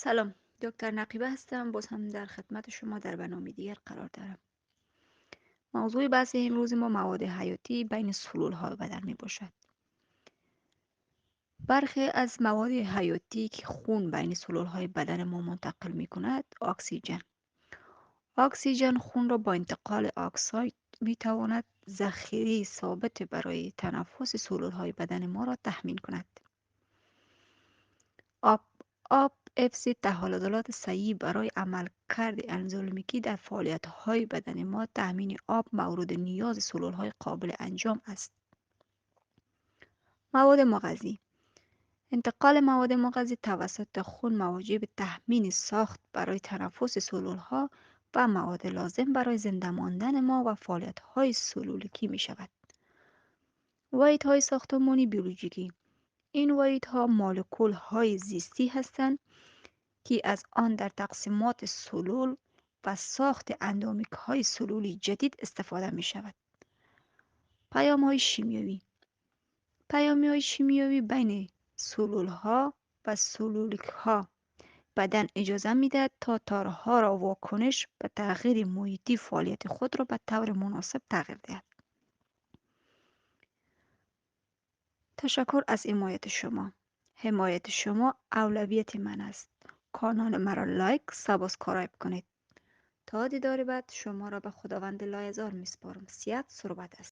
سلام، دکتر نقیبه هستم. باز هم در خدمت شما در برنامه دیگر قرار دارم. موضوع بحث امروز ما مواد حیاتی بین سلول‌های بدن می باشد. برخی از مواد حیاتی که خون بین سلول‌های بدن ما منتقل می کند، اکسیژن خون را با انتقال اکساید می تواند ذخیره ثابت برای تنفس سلول‌های بدن ما را تأمین کند. آب آب حفظ تحولات صحیح برای عملکرد انزیمیکی در فعالیت‌های بدن ما تأمین آب مورد نیاز سلول‌های قابل انجام است. مواد مغذی انتقال مواد مغذی توسط خون موجب تأمین ساخت برای تنفس سلول‌ها و مواد لازم برای زنده ماندن ما و فعالیت‌های سلولیکی می شود. واحدهای ساختمانی بیولوژیکی این واحدها مولکول‌های زیستی هستند که از آن در تقسیمات سلول و ساخت اندومیک‌های سلولی جدید استفاده می شود. پیام‌های شیمیایی پیام‌های شیمیایی بین سلول‌ها و سلولیک‌ها بدن اجازه می‌دهد تا تارها را واکنش به تغییر محیطی فعالیت خود را به طور مناسب تغییر دهد. تشکر از حمایت شما. حمایت شما اولویت من است. کانال مرا لایک، سابسکرایب کنید. تا دیدار بعد شما را به خداوند لایزال میسپارم. سیاد صحبت است.